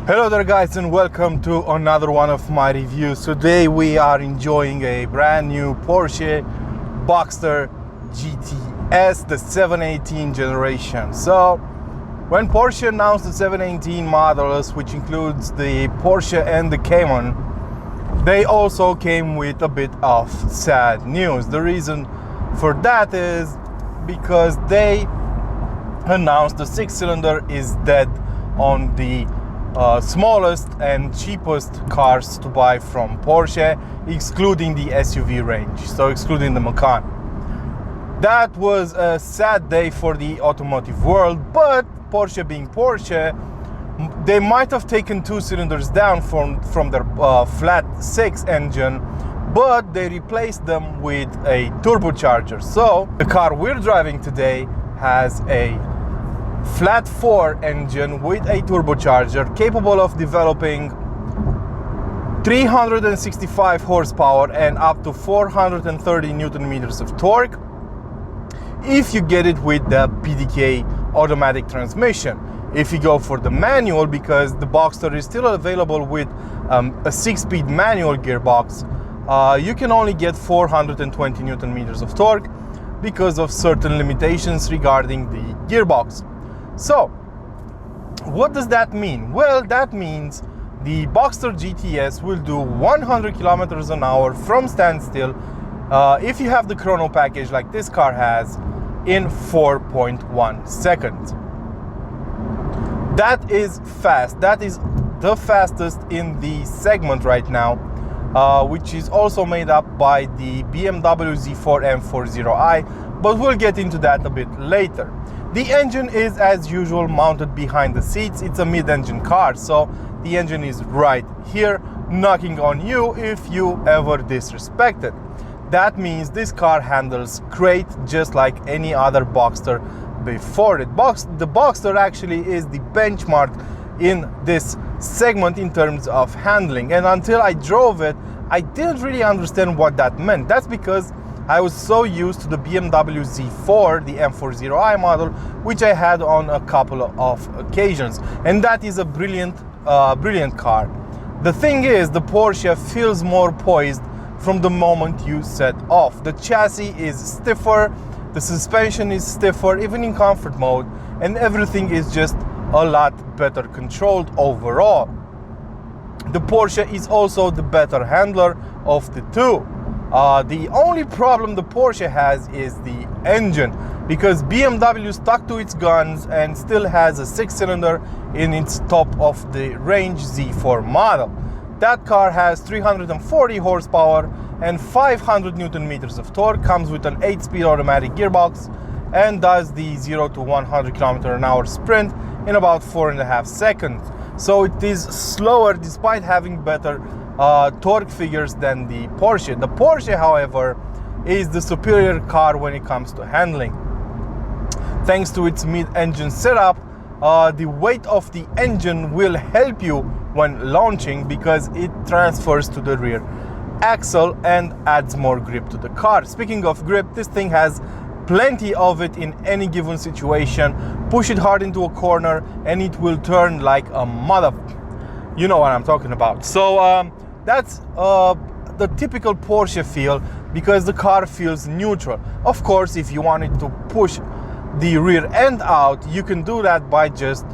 Hello there guys, and welcome to another one of my reviews. Today we are enjoying a brand new Porsche Boxster GTS, the 718 generation. So when Porsche announced the 718 models, which includes the Porsche and the Cayman, they also came with a bit of sad news. The reason for that is because they announced the 6-cylinder is dead on the smallest and cheapest cars to buy from Porsche, excluding the SUV range, so excluding the Macan. That was a sad day for the automotive world, but Porsche being Porsche, they might have taken 2 cylinders down from their flat 6 engine, but they replaced them with a turbocharger. So the car we're driving today has a flat 4 engine with a turbocharger capable of developing 365 horsepower and up to 430 Newton meters of torque if you get it with the PDK automatic transmission. If you go for the manual, because the Boxster is still available with a 6-speed manual gearbox, you can only get 420 Newton meters of torque because of certain limitations regarding the gearbox. So, what does that mean? Well, that means the Boxster GTS will do 100 kilometers an hour from standstill if you have the chrono package like this car has in 4.1 seconds. That is fast. That is the fastest in the segment right now, which is also made up by the BMW Z4 M40i, but we'll get into that a bit later. The engine is, as usual, mounted behind the seats. It's a mid-engine car, so the engine is right here, knocking on you if you ever disrespect it. That means this car handles great, just like any other Boxster before it. The Boxster actually is the benchmark in this segment in terms of handling, and until I drove it, I didn't really understand what that meant. That's because I was so used to the BMW Z4, the M40i model, which I had on a couple of occasions, and that is a brilliant car. The thing is, the Porsche feels more poised from the moment you set off. The chassis is stiffer, the suspension is stiffer, even in comfort mode, and everything is just a lot better controlled overall. The Porsche is also the better handler of the two. The only problem the Porsche has is the engine, because BMW stuck to its guns and still has a 6-cylinder in its top of the range Z4 model. That car has 340 horsepower and 500 Newton meters of torque, comes with an 8-speed automatic gearbox, and does the 0 to 100 km/h sprint in about 4.5 seconds. So it is slower despite having better torque figures than the Porsche. The Porsche, however, is the superior car when it comes to handling. Thanks to its mid-engine setup, the weight of the engine will help you when launching because it transfers to the rear axle and adds more grip to the car. Speaking of grip, this thing has plenty of it in any given situation. Push it hard into a corner and it will turn like a mother. You know what I'm talking about. So that's the typical Porsche feel, because the car feels neutral. Of course, if you wanted to push the rear end out, you can do that by just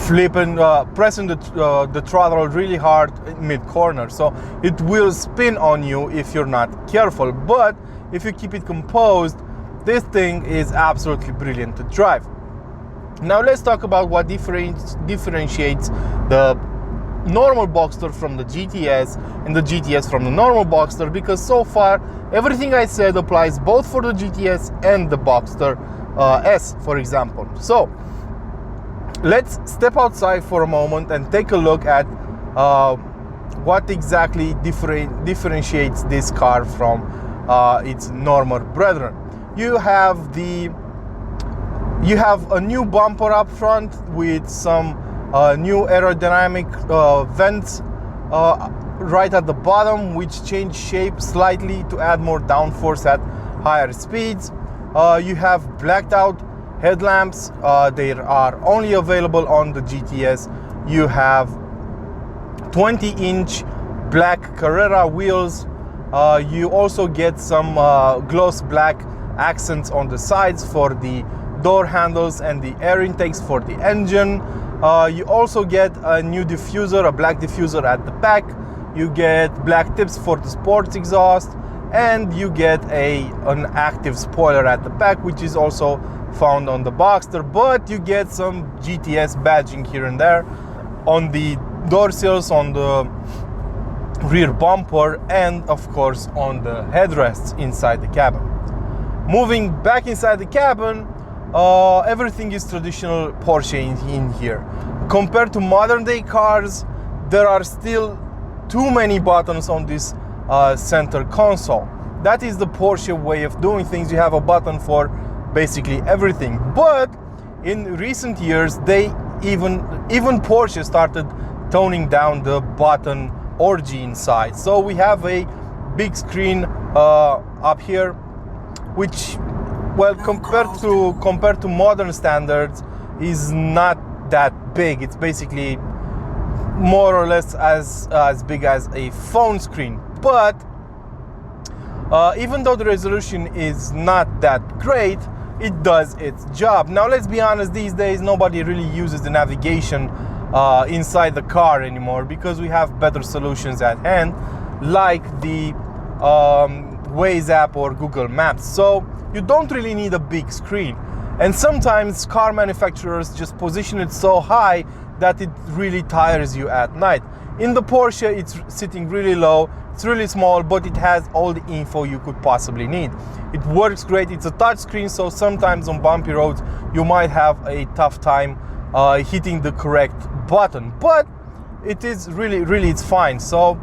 pressing the throttle really hard mid-corner. So it will spin on you if you're not careful. But if you keep it composed, this thing is absolutely brilliant to drive. Now let's talk about what differentiates the normal Boxster from the GTS and the GTS from the normal Boxster, because so far everything I said applies both for the GTS and the Boxster S, for example. So let's step outside for a moment and take a look at what exactly differentiates this car from its normal brethren. You have a new bumper up front with some new aerodynamic vents right at the bottom, which change shape slightly to add more downforce at higher speeds. You have blacked out headlamps. They are only available on the GTS. You have 20-inch black Carrera wheels. You also get some gloss black accents on the sides for the door handles and the air intakes for the engine. You also get a new diffuser, a black diffuser at the back. You get black tips for the sports exhaust, and you get an active spoiler at the back, which is also found on the Boxster, but you get some GTS badging here and there on the door sills, on the rear bumper, and of course on the headrests inside the cabin. Moving back inside the cabin, everything is traditional Porsche in here. Compared to modern day cars, there are still too many buttons on this center console. That is the Porsche way of doing things. You have a button for basically everything. But in recent years, even Porsche started toning down the button orgy inside. So we have a big screen up here, which, well, compared to modern standards, is not that big. It's basically more or less as big as a phone screen. But even though the resolution is not that great, it does its job. Now, let's be honest, these days nobody really uses the navigation inside the car anymore, because we have better solutions at hand, like the Waze app or Google Maps. So you don't really need a big screen. And sometimes car manufacturers just position it so high that it really tires you at night. In the Porsche, it's sitting really low, it's really small, but it has all the info you could possibly need. It works great. It's a touch screen, so sometimes on bumpy roads you might have a tough time hitting the correct button, but it is really it's fine. So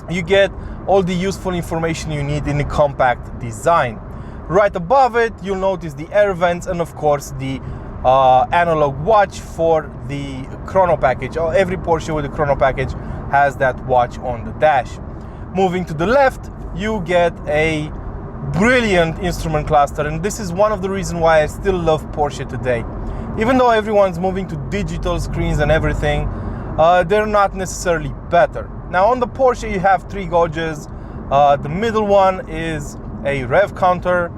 you get all the useful information you need in a compact design. Right above it, you'll notice the air vents and of course the analog watch for the chrono package. Every Porsche with a chrono package has that watch on the dash. Moving to the left, you get a brilliant instrument cluster, and this is one of the reasons why I still love Porsche today. Even though everyone's moving to digital screens and everything, they're not necessarily better. Now on the Porsche you have 3 gauges. The middle one is a rev counter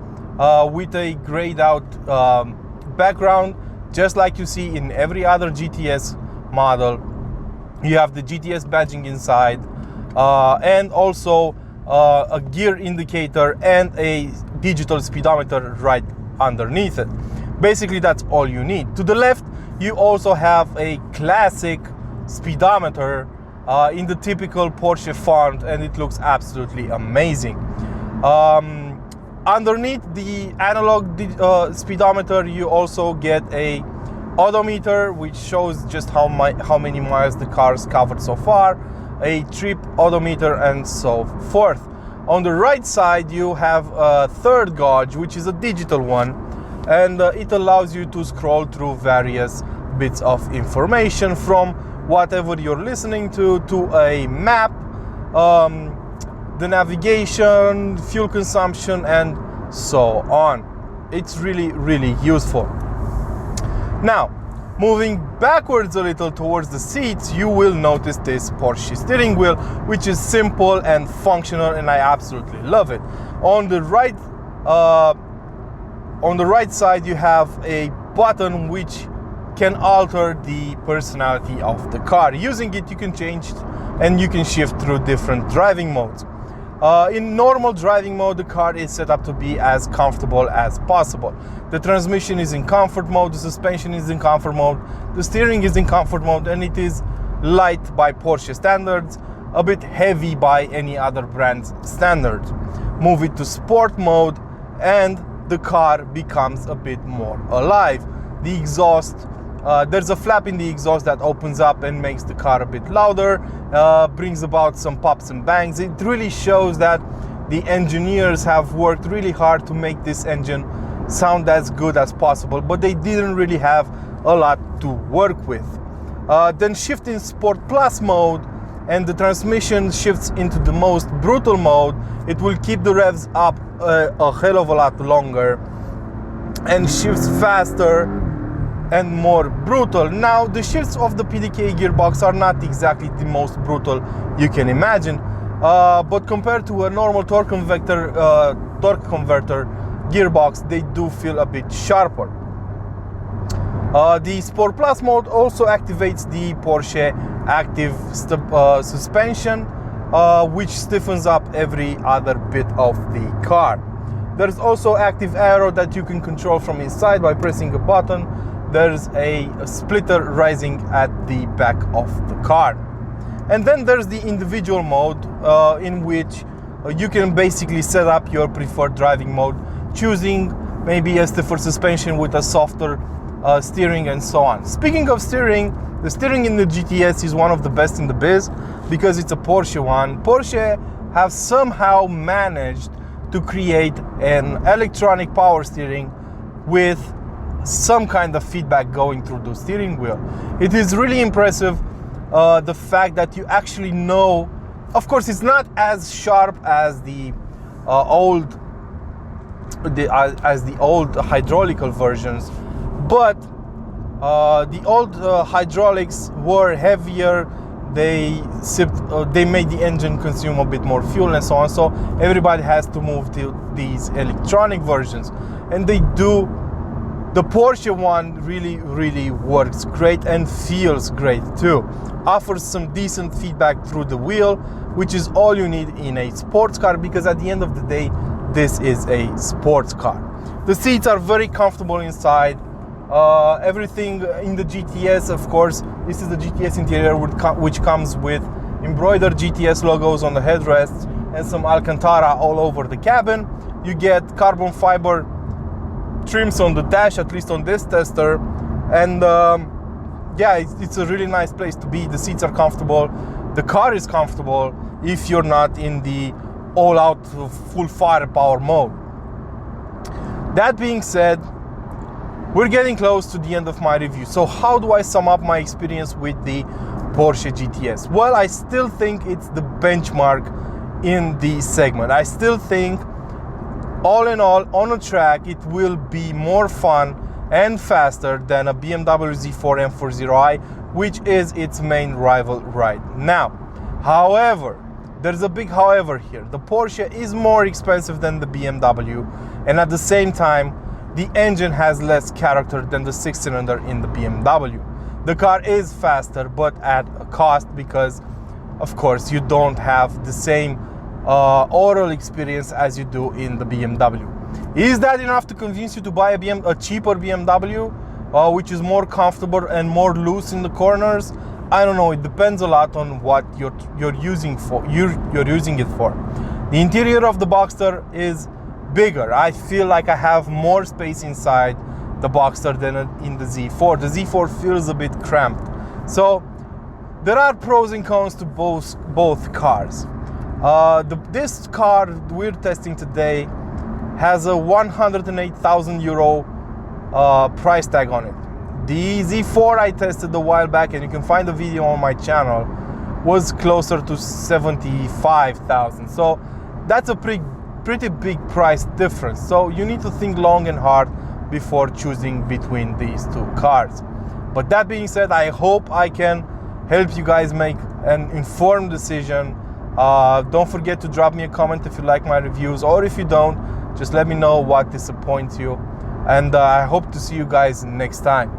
with a grayed out background, just like you see in every other GTS model. You have the GTS badging inside, and also a gear indicator and a digital speedometer right underneath it. Basically, that's all you need. To the left, you also have a classic speedometer in the typical Porsche font, and it looks absolutely amazing. Underneath the analog speedometer, you also get a odometer, which shows just how many miles the car's covered so far, a trip odometer, and so forth. On the right side, you have a third gauge, which is a digital one, and it allows you to scroll through various bits of information, from whatever you're listening to a map, the navigation, fuel consumption, and so on. It's really useful. Now, moving backwards a little towards the seats, you will notice this Porsche steering wheel, which is simple and functional, and I absolutely love it. On the right side, you have a button which can alter the personality of the car. Using it, you can change and you can shift through different driving modes. In normal driving mode, the car is set up to be as comfortable as possible. The transmission is in comfort mode, the suspension is in comfort mode, the steering is in comfort mode, and it is light by Porsche standards, a bit heavy by any other brand's standards. Move it to sport mode and the car becomes a bit more alive. The exhaust, there's a flap in the exhaust that opens up and makes the car a bit louder, brings about some pops and bangs. It really shows that the engineers have worked really hard to make this engine sound as good as possible, but they didn't really have a lot to work with. Then shift in Sport Plus mode, and the transmission shifts into the most brutal mode. It will keep the revs up a hell of a lot longer. and shifts faster and more brutal. Now, the shifts of the PDK gearbox are not exactly the most brutal you can imagine, but compared to a normal torque converter gearbox, they do feel a bit sharper. The Sport Plus mode also activates the Porsche active suspension, which stiffens up every other bit of the car. There's also active aero that you can control from inside by pressing a button. There's a splitter rising at the back of the car. And then there's the individual mode, in which you can basically set up your preferred driving mode, choosing maybe a stiffer suspension with a softer steering and so on. Speaking of steering, the steering in the GTS is one of the best in the biz because it's a Porsche one. Porsche have somehow managed to create an electronic power steering with some kind of feedback going through the steering wheel. It is really impressive, the fact that you actually know. Of course, it's not as sharp as the old hydraulical versions, but the old hydraulics were heavier. They made the engine consume a bit more fuel and so on. So everybody has to move to these electronic versions, and they do. The Porsche one really works great and feels great too. Offers some decent feedback through the wheel, which is all you need in a sports car, because at the end of the day, this is a sports car. The seats are very comfortable inside. Everything in the GTS, of course, this is the GTS interior, which comes with embroidered GTS logos on the headrests and some Alcantara all over the cabin. You get carbon fiber trims on the dash, at least on this tester, and yeah, it's a really nice place to be. The seats are comfortable, the car is comfortable if you're not in the all-out full firepower mode. That being said, we're getting close to the end of my review. So how do I sum up my experience with the Porsche GTS? Well, I still think it's the benchmark in the segment. I still think, all in all, on a track, it will be more fun and faster than a BMW Z4 M40i, which is its main rival right now. However, there's a big however here. The Porsche is more expensive than the BMW, and at the same time, the engine has less character than the 6-cylinder in the BMW. The car is faster, but at a cost, because, of course, you don't have the same oral experience as you do in the BMW. Is that enough to convince you to buy a cheaper BMW, which is more comfortable and more loose in the corners? I don't know. It depends a lot on what you're using it for. The interior of the Boxster is bigger. I feel like I have more space inside the Boxster than in the Z4. The Z4 feels a bit cramped. So there are pros and cons to both cars. This car we're testing today has a 108,000 euro price tag on it. The Z4 I tested a while back, and you can find the video on my channel, was closer to 75,000. So that's a pretty big price difference. So you need to think long and hard before choosing between these two cars. But that being said, I hope I can help you guys make an informed decision. Don't forget to drop me a comment if you like my reviews, or if you don't, just let me know what disappoints you. And I hope to see you guys next time.